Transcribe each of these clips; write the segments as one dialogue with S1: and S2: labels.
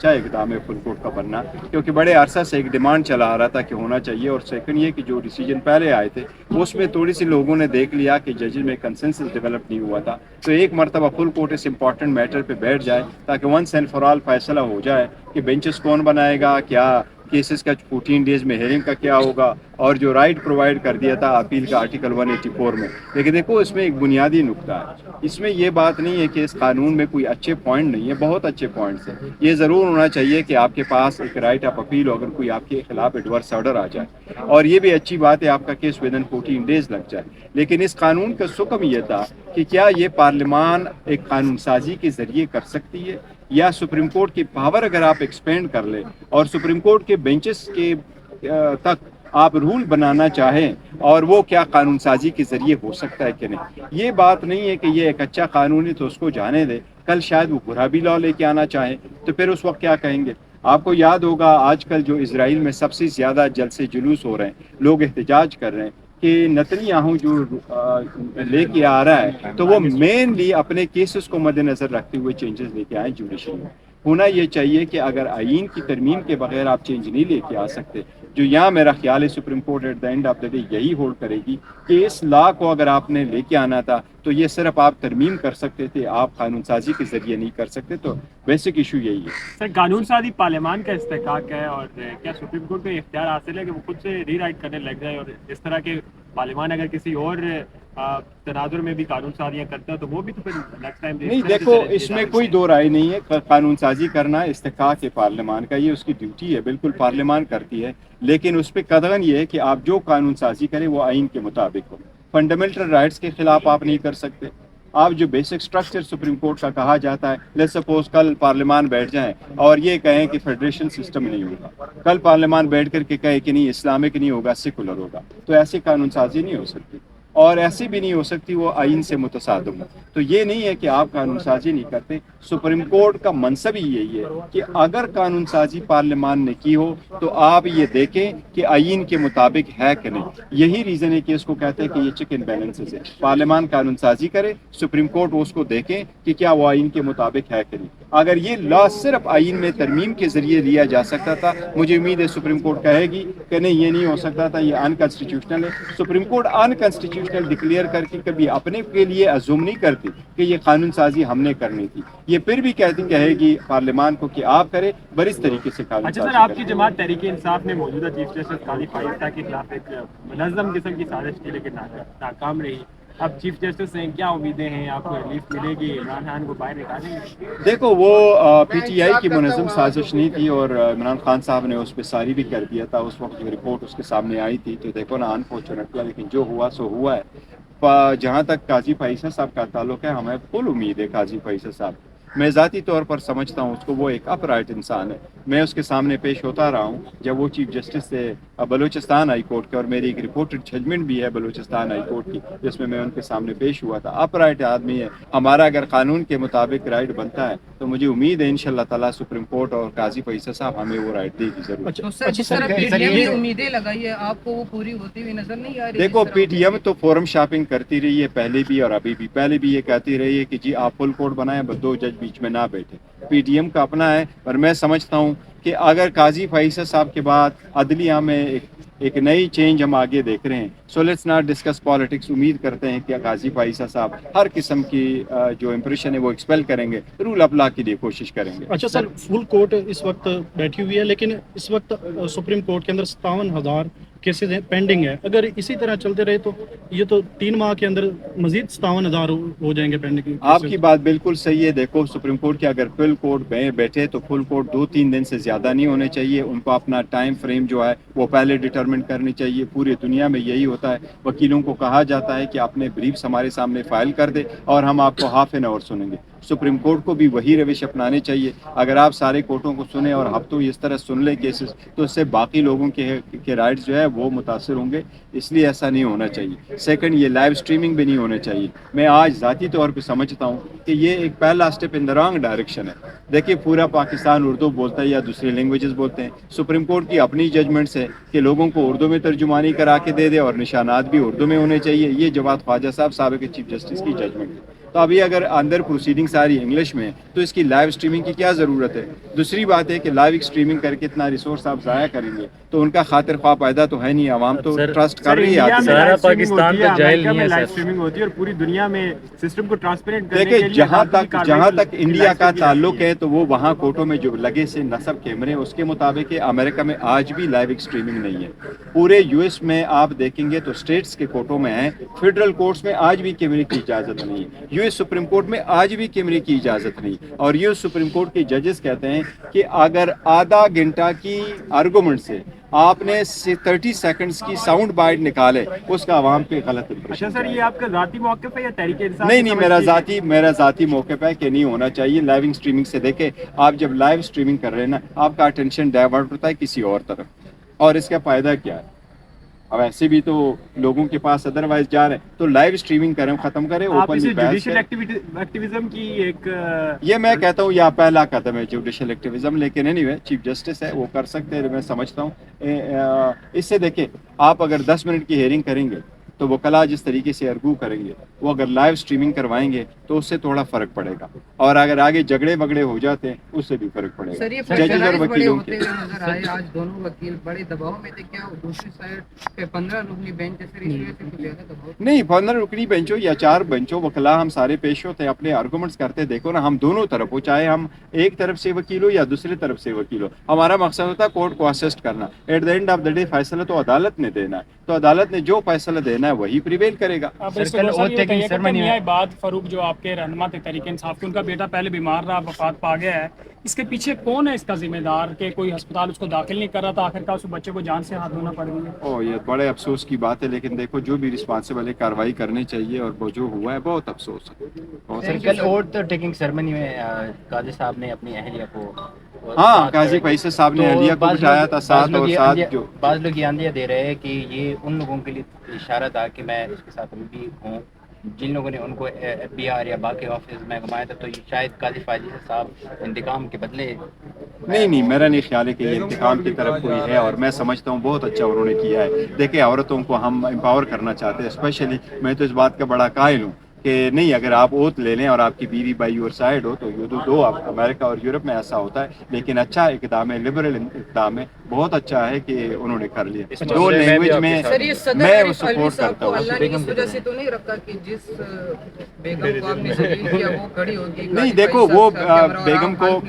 S1: اچھا اقدام ہے فل کورٹ کا بننا، کیونکہ بڑے عرصہ سے ایک ڈیمانڈ چلا آ رہا تھا کہ ہونا چاہیے، اور سیکنڈ یہ کہ جو ڈیسیجن پہلے آئے تھے اس میں تھوڑی سی لوگوں نے دیکھ لیا کہ ججز میں کنسنسس ڈیولپ نہیں ہوا تھا، تو ایک مرتبہ فل کورٹ اس امپورٹنٹ میٹر پہ بیٹھ جائے تاکہ ونس اینڈ فار آل فیصلہ ہو جائے کہ بینچز کون بنائے گا، کیا کیسز کا 14 ڈیز میں ہیئرنگ کا کیا ہوگا، اور جو رائٹ پرووائڈ کر دیا تھا اپیل کا آرٹیکل 184 میں۔ لیکن دیکھو اس میں ایک بنیادی نقطہ ہے، اس میں یہ بات نہیں ہے کہ اس قانون میں کوئی اچھے پوائنٹ نہیں ہے، بہت اچھے پوائنٹس ہیں۔ یہ ضرور ہونا چاہیے کہ آپ کے پاس ایک رائٹ آف اپیل ہو اگر کوئی آپ کے خلاف ایڈورس آرڈر آ جائے، اور یہ بھی اچھی بات ہے آپ کا کیس ود ان 14 ڈیز لگ جائے۔ لیکن اس قانون کا سکم یہ تھا کہ کیا یہ پارلیمان ایک قانون سازی کے ذریعے کر سکتی ہے، یا سپریم کورٹ کی پاور اگر آپ ایکسپینڈ کر لیں اور سپریم کورٹ کے بینچز کے تک آپ رول بنانا چاہیں، اور وہ کیا قانون سازی کے ذریعے ہو سکتا ہے کہ نہیں۔ یہ بات نہیں ہے کہ یہ ایک اچھا قانون ہے تو اس کو جانے دے، کل شاید وہ برا بھی لا لے کے آنا چاہیں تو پھر اس وقت کیا کہیں گے۔ آپ کو یاد ہوگا آج کل جو اسرائیل میں سب سے زیادہ جلسے جلوس ہو رہے ہیں، لوگ احتجاج کر رہے ہیں کہ نتن یاہو جو لے کے آ رہا ہے تو وہ مینلی اپنے کیسز کو مد نظر رکھتے ہوئے چینجز لے کے آئے جوڈیشری میں۔ ہونا یہ چاہیے کہ اگر آئین کی ترمیم کے بغیر آپ چینج نہیں لے کے آ سکتے، جو یہاں میرا خیال ہے supreme court at the end of the day یہی ہولڈ کرے گی کہ اس لا کو اگر آپ نے لے کے آنا تھا تو یہ صرف آپ ترمیم کر سکتے تھے، آپ قانون سازی کے ذریعے نہیں کر سکتے۔ تو بیسک ایشو یہی ہے
S2: سر، قانون سازی پارلیمان کا استحقاق ہے، اور کیا سپریم کورٹ کو اختیار حاصل ہے کہ وہ خود سے ری رائٹ کرنے لگ جائے، اور اس طرح کے پارلیمان اگر کسی اور تناظر میں بھی قانون سازیاں کرتا ہے تو وہ بھی تو پھر نیکسٹ ٹائم
S1: نہیں، دیکھو اس میں کوئی دو رائے نہیں ہے، قانون سازی کرنا استحقاق ہے پارلیمان کا، یہ اس کی ڈیوٹی ہے، بالکل پارلیمان کرتی ہے، لیکن اس پہ قدغن یہ ہے کہ آپ جو قانون سازی کریں وہ آئین کے مطابق ہو۔ فنڈامنٹل رائٹس کے خلاف آپ نہیں کر سکتے۔ آپ جو بیسک سٹرکچر سپریم کورٹ کا کہا جاتا ہے، لیٹس سپوز کل پارلیمان بیٹھ جائیں اور یہ کہیں کہ فیڈریشن سسٹم نہیں ہوگا، کل پارلیمان بیٹھ کر کے کہے کہ نہیں اسلامک نہیں ہوگا، سیکولر ہوگا، تو ایسی قانون سازی نہیں ہو سکتی، اور ایسی بھی نہیں ہو سکتی وہ آئین سے متصادم ہو۔ تو یہ نہیں ہے کہ آپ قانون سازی نہیں کرتے، سپریم کورٹ کا منصب ہی یہی ہے کہ اگر قانون سازی پارلیمان نے کی ہو تو آپ یہ دیکھیں کہ آئین کے مطابق ہے کہ نہیں۔ یہی ریزن ہے کہ اس کو کہتے ہیں کہ یہ چیک اینڈ بیلنسز ہے، پارلیمان قانون سازی کرے، سپریم کورٹ اس کو دیکھیں کہ کیا وہ آئین کے مطابق ہے کہ نہیں۔ اگر یہ لا صرف آئین میں ترمیم کے ذریعے لیا جا سکتا تھا، مجھے امید ہے سپریم کورٹ کہے گی کہ نہیں یہ نہیں ہو سکتا تھا، یہ ان کنسٹیٹیوشنل ہے۔ سپریم کورٹ ان کنسٹیٹیوشنل ڈکلیئر کر کے کبھی اپنے کے لیے ازوم نہیں کرتی کہ یہ قانون سازی ہم نے کرنی تھی، یہ پھر بھی کہے گی پارلیمان کو کہ آپ کرے، بر اس طریقے سے قانون
S2: اچھا
S1: سازی
S2: سر، آپ کی
S1: کریں۔
S2: جماعت تحریک انصاف نے موجودہ چیف جسٹس قاضی فائز کے خلاف ایک منظم قسم کی سازش کی لیکن ناکام رہی۔ اب چیف جسٹس سے کیا امیدیں ہیں؟ آپ کو ریلیف ملے گی؟ عمران خان کو باہر نکالیں گے؟
S1: دیکھو وہ پی ٹی آئی کی منظم سازش نہیں تھی، اور عمران خان صاحب نے اس پہ ساری بھی کر دیا تھا، اس وقت جو رپورٹ اس کے سامنے آئی تھی، تو دیکھو نا انفارچونیٹلی، لیکن جو ہوا سو ہوا ہے۔ جہاں تک قاضی فائز صاحب کا تعلق ہے، ہمیں فل امید ہے قاضی فائز صاحب، میں ذاتی طور پر سمجھتا ہوں اس کو، وہ ایک اپ رائٹ انسان ہے، میں اس کے سامنے پیش ہوتا رہا ہوں جب وہ چیف جسٹس تھے بلوچستان ہائی کورٹ کے، اور میری ایک رپورٹڈ ججمنٹ بھی ہے بلوچستان ہائی کورٹ کی جس میں ان کے سامنے پیش ہوا تھا۔ اپ رائٹ آدمی ہے، ہمارا اگر قانون کے مطابق رائٹ بنتا ہے تو مجھے امید ہے انشاءاللہ تعالیٰ سپریم کورٹ اور قاضی فیصل صاحب ہمیں وہ رائٹ دے گی ضرور۔
S3: جس طرح پی ٹی ایم نے امیدیں لگائی ہے، آپ کو وہ پوری ہوتی ہوئی نظر نہیں آ رہی؟
S1: دیکھو پی ٹی ایم تو فورم شاپنگ کرتی رہی ہے پہلے بھی اور ابھی بھی، پہلے بھی یہ کہتی رہی ہے کہ جی آپ فل کورٹ بنائیں، بس دو جج بیچ میں نہ بیٹھے، پی ٹی ایم کا اپنا ہے۔ پر میں سمجھتا ہوں کہ اگر قاضی فیصل صاحب کے بعد عدلیہ میں ایک نئی چینج ہم آگے دیکھ رہے ہیں، so let's not discuss politics, امید کرتے ہیں کہ قاضی فیصل صاحب ہر قسم کی جو امپریشن ہے وہ ایکسپیل کریں گے، رول اپ لا کے لیے کوشش کریں گے۔
S4: اچھا سر، فل کورٹ اس وقت بیٹھی ہوئی ہے، لیکن اس وقت سپریم کورٹ کے اندر 57,000 کیسز ہیں پینڈنگ ہے، اگر اسی طرح چلتے رہے تو یہ تو 3 ماہ کے اندر مزید 57,000 ہو جائیں گے پینڈنگ۔
S1: آپ کی بات بالکل صحیح ہے۔ دیکھو سپریم کورٹ کے اگر فل کورٹ بیٹھے تو فل کورٹ 2-3 دن سے زیادہ نہیں ہونے چاہیے، ان کو اپنا ٹائم فریم جو ہے وہ پہلے ڈٹرمنٹ کرنی چاہیے۔ پوری دنیا میں یہی ہوتا ہے، وکیلوں کو کہا جاتا ہے کہ اپنے بریفس ہمارے سامنے فائل کر دے اور ہم آپ کو ہاف این آور سنیں گے۔ سپریم کورٹ کو بھی وہی روش اپنانے چاہیے۔ اگر آپ سارے کورٹوں کو سنیں اور ہفتوں اس طرح سن لیں کیسز تو اس سے باقی لوگوں کے رائٹس جو ہے وہ متاثر ہوں گے، اس لیے ایسا نہیں ہونا چاہیے۔ سیکنڈ، یہ لائیو اسٹریمنگ بھی نہیں ہونا چاہیے۔ میں آج ذاتی طور پہ سمجھتا ہوں کہ یہ ایک پہلا step in the wrong direction ہے۔ دیکھیے پورا پاکستان اردو بولتا ہے یا دوسری لینگویجز بولتے ہیں، سپریم کورٹ کی اپنی ججمنٹس ہے کہ لوگوں کو اردو میں ترجمانی کرا کے دے دے اور نشانات بھی اردو میں ہونے چاہیے، یہ جواد خواجہ صاحب سابق چیف جسٹس کی ججمنٹ ہے۔ تو ابھی اگر اندر پروسیڈنگ ساری انگلش میں تو اس کی لائیو اسٹریمنگ کی کیا ضرورت ہے؟ دوسری بات ہے کہ لائیو اسٹریمنگ کر کے اتنا ریسورس آپ ضائع کریں گے تو ان کا خاطر خواہ پیدا تو ہے نہیں, عوام تو ٹرسٹ کر رہی ہے.
S2: سارا پاکستان تو جاہل نہیں ہے, لائیو اسٹریمنگ ہوتی ہے اور پوری دنیا میں سسٹم کو ٹرانسپیرنٹ کرنے کے
S1: دیکھیں
S2: لیے
S1: جہاں تک انڈیا کا تعلق ہے تو وہ وہاں کورٹوں میں جو لگے سے نصب کیمرے اس کے مطابق ہے. امریکہ میں آج بھی لائیو اسٹریمنگ نہیں ہے. پورے یو ایس میں آپ دیکھیں گے تو اسٹیٹس کے کورٹوں میں ہیں, فیڈرل کورٹس میں آج بھی کیمرے کی اجازت نہیں ہے, یو ایس سپریم کورٹ میں آج بھی کیمرے کی اجازت نہیں. اور یو ایس سپریم کورٹ کے ججز کہتے ہیں کہ اگر آدھا گھنٹہ کی آرگومنٹ سے آپ نے 30 سیکنڈز کی ساؤنڈ بائٹ نکالے, اس کا عوام پہ غلط امپریشن.
S2: اچھا سر, یہ آپ کا ذاتی موقف ہے یا تحریک انصاف؟
S1: نہیں, میرا ذاتی موقف ہے کہ نہیں ہونا چاہیے. لائیو اسٹریمنگ سے دیکھیں آپ جب لائیو اسٹریمنگ کر رہے ہیں نا, آپ کا اٹینشن ڈائیورٹ ہوتا ہے کسی اور طرف, اور اس کا فائدہ کیا ہے؟ اب ایسے بھی تو لوگوں کے پاس ادروائز جا رہے ہیں, تو لائیو اسٹریمنگ کریں, ختم کریں,
S2: آپ اسے
S1: اوپنلی بحث
S2: جوڈیشل
S1: کریں.
S2: ایکٹیویزم کی ایک
S1: یہ میں کہتا ہوں یہ پہلا قدم ہے جوڈیشل ایکٹیویزم, لیکن اینی وے چیف جسٹس ہے وہ کر سکتے ہیں, میں سمجھتا ہوں. اس سے دیکھیں آپ اگر 10 منٹ کی ہیئرنگ کریں گے تو وکلاء جس طریقے سے ارگو کریں گے, وہ اگر لائیو اسٹریمنگ کروائیں گے تو اس سے تھوڑا فرق پڑے گا, اور اگر آگے جھگڑے وگڑے ہو جاتے ہیں اس سے بھی فرق پڑے
S3: سر یہ
S1: گا ججز اور
S3: بڑے
S1: وکیلوں
S3: ہوتے
S1: کے.
S3: ہوئے نظر آئے, آج دونوں وکیل بڑے دباؤ میں تھے, کیا دوسری سائڈ پہ 15 رکنی بینچ ہے سر, اس وجہ سے کچھ زیادہ دباؤ
S1: نہیں, 15 رکنی بینچوں یا 4 بینچوں وکلاء ہم سارے پیش ہوتے ہیں, اپنے آرگومنٹس کرتے. دیکھو نا, ہم دونوں طرف ہو, چاہے ہم ایک طرف سے وکیل ہو یا دوسری طرف سے وکیل ہو, ہمارا مقصد ہوتا ہے کورٹ کو اسسٹ کرنا. At the end of the day فیصلہ تو عدالت نے دینا ہے, تو عدالت نے جو فیصلہ دینا ہے وہی پریویل کرے گا.
S5: بعد فاروق جو آپ کے رہنما تھے تحریک انصاف کے, ان کا بیٹا پہلے بیمار رہا, وفات پا گیا ہے, اس کے پیچھے کون ہے اس کا ذمہ دار کہ کوئی ہسپتال اس کو داخل نہیں کر رہا تھا, آخر کار اس بچے کو جان سے ہاتھ دھونا پڑ گیا؟
S1: یہ بڑے افسوس کی بات ہے, لیکن دیکھو جو بھی رسپانسبل ہے کارروائی کرنی چاہیے, اور وہ جو ہوا ہے بہت افسوس ہے.
S6: سر کل اوتھ ٹیکنگ سرمنی میں قاضی صاحب نے اپنی اہلیہ کو,
S1: ہاں قاضی فیصل صاحب نے اہلیہ کو بٹھایا تھا ساتھ, اور ساتھ جو
S6: بعض لوگ یہ اندیہ دے رہے ہیں کہ یہ ان لوگوں کے لیے اشارہ تھا کہ میں اس کے ساتھ بھی ہوں, جن لوگوں نے ان کو ایف بی آر یا باقی آفس میں گھمایا تھا, تو یہ شاید قاضی فاضل صاحب انتقام کے بدلے.
S1: نہیں, میرا نہیں خیال ہے کہ یہ انتقام کی طرف کوئی ہے, اور میں سمجھتا ہوں بہت اچھا انہوں نے کیا ہے. دیکھیں عورتوں کو ہم امپاور کرنا چاہتے ہیں, اسپیشلی میں تو اس بات کا بڑا قائل ہوں کہ نہیں, اگر آپ اوت لے لیں اور آپ کی بیوی بائی یور سائڈ ہو تو یہ دو امریکہ اور یورپ میں ایسا ہوتا ہے, لیکن اچھا اقدام ہے, لبرل اقدام ہے, بہت اچھا ہے کہ انہوں نے کر لیا. 2 لینگویج میں
S3: سر یہ صدر
S1: میں
S3: عارف علوی
S1: سپورٹ
S3: صاحب
S1: کرتا
S3: کو
S1: ہوں.
S3: اللہ نے اس وجہ سے تو نہیں رکھا کہ جس بیگم کو آپ نے ذلیل کیا وہ کھڑی ہوگی؟
S1: نہیں دیکھو, وہ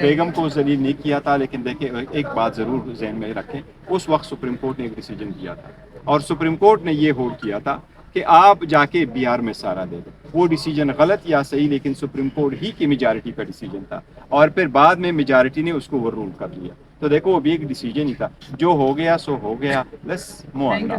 S1: بیگم کو ذلیل نہیں کیا تھا, لیکن دیکھیں ایک بات ضرور ذہن میں رکھیں, اس وقت سپریم کورٹ نے ایک ڈیسیجن کیا تھا, اور سپریم کورٹ نے یہ ہولڈ کیا تھا کہ آپ جا کے بہار میں سارا دے دیں. وہ ڈیسیجن غلط یا صحیح, لیکن سپریم کورٹ ہی کی میجارٹی کا ڈیسیجن تھا, اور پھر بعد میں میجارٹی نے اس کو اوور رول کر لیا. تو دیکھو وہ بھی ایک ڈیسیجن ہی تھا, جو ہو گیا سو ہو گیا, لیٹس موو آن.